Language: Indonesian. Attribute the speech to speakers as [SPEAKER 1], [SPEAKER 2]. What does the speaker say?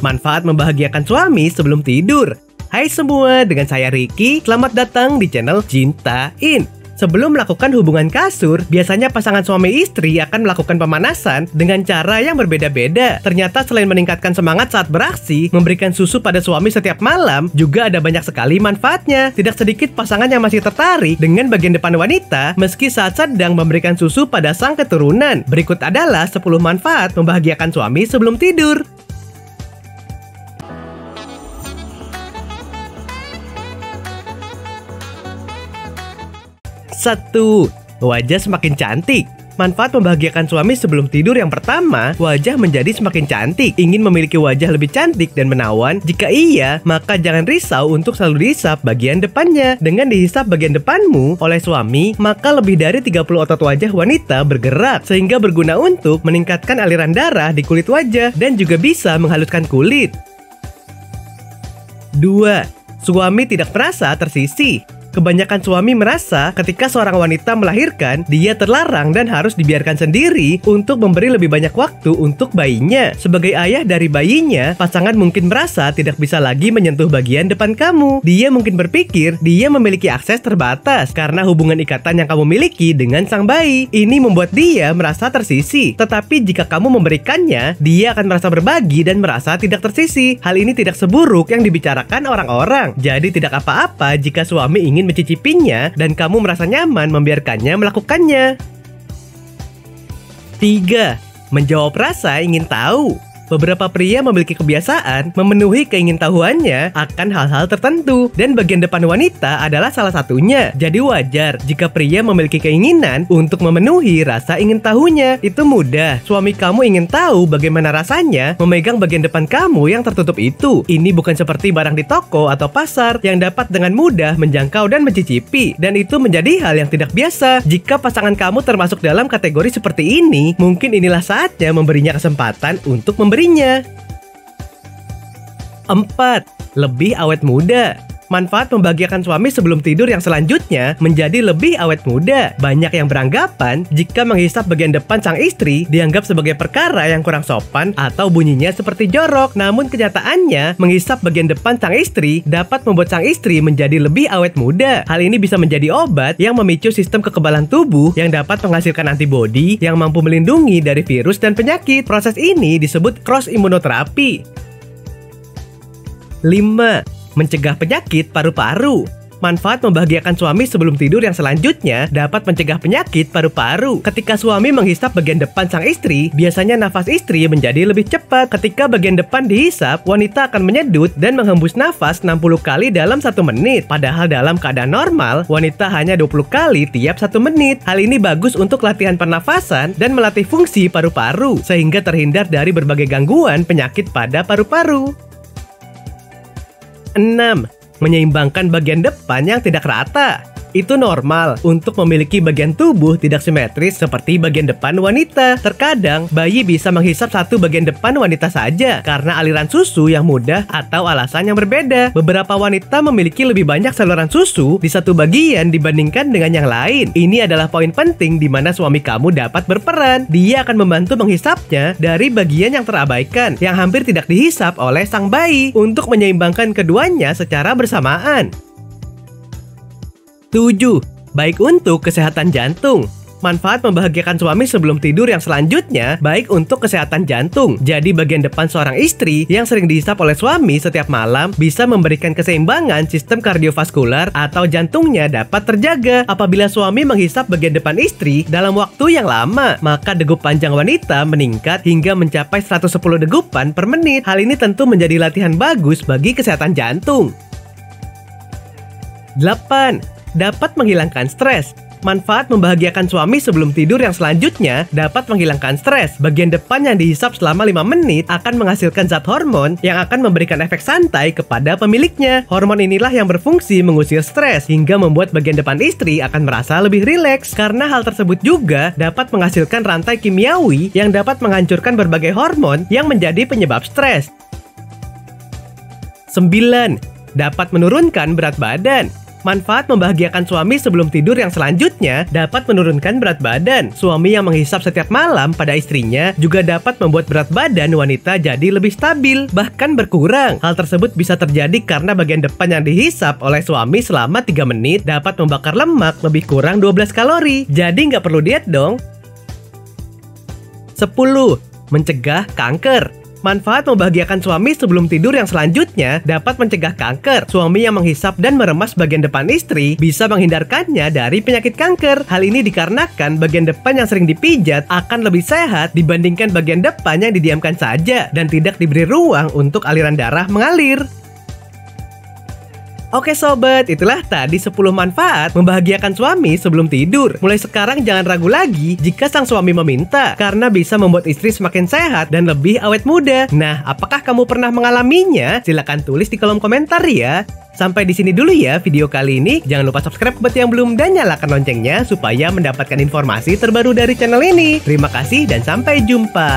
[SPEAKER 1] Manfaat membahagiakan suami sebelum tidur. Hai semua, dengan saya Ricky. Selamat datang di channel Cintain. Sebelum melakukan hubungan kasur, biasanya pasangan suami istri akan melakukan pemanasan dengan cara yang berbeda-beda. Ternyata selain meningkatkan semangat saat beraksi, memberikan susu pada suami setiap malam, juga ada banyak sekali manfaatnya. Tidak sedikit pasangan yang masih tertarik dengan bagian depan wanita, meski saat sedang memberikan susu pada sang keturunan. Berikut adalah 10 manfaat membahagiakan suami sebelum tidur. 1. Wajah semakin cantik. Manfaat membahagiakan suami sebelum tidur yang pertama, wajah menjadi semakin cantik. Ingin memiliki wajah lebih cantik dan menawan? Jika iya, maka jangan risau untuk selalu dihisap bagian depannya. Dengan dihisap bagian depanmu oleh suami, maka lebih dari 30 otot wajah wanita bergerak, sehingga berguna untuk meningkatkan aliran darah di kulit wajah dan juga bisa menghaluskan kulit. 2. Suami tidak merasa tersisih. Kebanyakan suami merasa ketika seorang wanita melahirkan, dia terlarang dan harus dibiarkan sendiri untuk memberi lebih banyak waktu untuk bayinya. Sebagai ayah dari bayinya, pasangan mungkin merasa tidak bisa lagi menyentuh bagian depan kamu. Dia mungkin berpikir dia memiliki akses terbatas karena hubungan ikatan yang kamu miliki dengan sang bayi. Ini membuat dia merasa tersisih. Tetapi jika kamu memberikannya, dia akan merasa berbagi dan merasa tidak tersisih. Hal ini tidak seburuk yang dibicarakan orang-orang. Jadi tidak apa-apa jika suami ingin mencicipinya dan kamu merasa nyaman membiarkannya melakukannya. 3. Menjawab rasa ingin tahu. Beberapa pria memiliki kebiasaan memenuhi keingintahuannya akan hal-hal tertentu, dan bagian depan wanita adalah salah satunya. Jadi wajar jika pria memiliki keinginan untuk memenuhi rasa ingin tahunya. Itu mudah. Suami kamu ingin tahu bagaimana rasanya memegang bagian depan kamu yang tertutup itu. Ini bukan seperti barang di toko atau pasar yang dapat dengan mudah menjangkau dan mencicipi, dan itu menjadi hal yang tidak biasa. Jika pasangan kamu termasuk dalam kategori seperti ini, mungkin inilah saatnya memberinya kesempatan untuk memberinya. 4. Lebih awet muda. Manfaat membahagiakan suami sebelum tidur yang selanjutnya menjadi lebih awet muda. Banyak yang beranggapan jika menghisap bagian depan sang istri dianggap sebagai perkara yang kurang sopan atau bunyinya seperti jorok. Namun kenyataannya, menghisap bagian depan sang istri dapat membuat sang istri menjadi lebih awet muda. Hal ini bisa menjadi obat yang memicu sistem kekebalan tubuh yang dapat menghasilkan antibodi yang mampu melindungi dari virus dan penyakit. Proses ini disebut cross immunotherapy. 5. Mencegah penyakit paru-paru. Manfaat membahagiakan suami sebelum tidur yang selanjutnya dapat mencegah penyakit paru-paru. Ketika suami menghisap bagian depan sang istri, biasanya nafas istri menjadi lebih cepat. Ketika bagian depan dihisap, wanita akan menyedut dan menghembus nafas 60 kali dalam 1 menit. Padahal dalam keadaan normal, wanita hanya 20 kali tiap 1 menit. Hal ini bagus untuk latihan pernafasan dan melatih fungsi paru-paru, sehingga terhindar dari berbagai gangguan penyakit pada paru-paru. 6. Menyeimbangkan bagian depan yang tidak rata. Itu normal untuk memiliki bagian tubuh tidak simetris seperti bagian depan wanita. Terkadang, bayi bisa menghisap satu bagian depan wanita saja karena aliran susu yang mudah atau alasan yang berbeda. Beberapa wanita memiliki lebih banyak saluran susu di satu bagian dibandingkan dengan yang lain. Ini adalah poin penting di mana suami kamu dapat berperan. Dia akan membantu menghisapnya dari bagian yang terabaikan, yang hampir tidak dihisap oleh sang bayi, untuk menyeimbangkan keduanya secara bersamaan. 7. Baik untuk kesehatan jantung. Manfaat membahagiakan suami sebelum tidur yang selanjutnya baik untuk kesehatan jantung. Jadi bagian depan seorang istri yang sering dihisap oleh suami setiap malam bisa memberikan keseimbangan sistem kardiovaskular atau jantungnya dapat terjaga. Apabila suami menghisap bagian depan istri dalam waktu yang lama, maka degup panjang wanita meningkat hingga mencapai 110 degupan per menit. Hal ini tentu menjadi latihan bagus bagi kesehatan jantung. 8. Dapat menghilangkan stres. Manfaat membahagiakan suami sebelum tidur yang selanjutnya dapat menghilangkan stres. Bagian depan yang dihisap selama 5 menit akan menghasilkan zat hormon yang akan memberikan efek santai kepada pemiliknya. Hormon inilah yang berfungsi mengusir stres hingga membuat bagian depan istri akan merasa lebih rileks. Karena hal tersebut juga dapat menghasilkan rantai kimiawi yang dapat menghancurkan berbagai hormon yang menjadi penyebab stres. 9. Dapat menurunkan berat badan. Manfaat membahagiakan suami sebelum tidur yang selanjutnya dapat menurunkan berat badan. Suami yang menghisap setiap malam pada istrinya juga dapat membuat berat badan wanita jadi lebih stabil, bahkan berkurang. Hal tersebut bisa terjadi karena bagian depan yang dihisap oleh suami selama 3 menit dapat membakar lemak lebih kurang 12 kalori. Jadi nggak perlu diet dong. 10. Mencegah kanker. Manfaat membahagiakan suami sebelum tidur yang selanjutnya dapat mencegah kanker. Suami yang menghisap dan meremas bagian depan istri bisa menghindarkannya dari penyakit kanker. Hal ini dikarenakan bagian depan yang sering dipijat akan lebih sehat dibandingkan bagian depan yang didiamkan saja dan tidak diberi ruang untuk aliran darah mengalir. Oke sobat, itulah tadi 10 manfaat membahagiakan suami sebelum tidur. Mulai sekarang jangan ragu lagi jika sang suami meminta, karena bisa membuat istri semakin sehat dan lebih awet muda. Nah, apakah kamu pernah mengalaminya? Silahkan tulis di kolom komentar ya. Sampai di sini dulu ya video kali ini. Jangan lupa subscribe buat yang belum dan nyalakan loncengnya supaya mendapatkan informasi terbaru dari channel ini. Terima kasih dan sampai jumpa.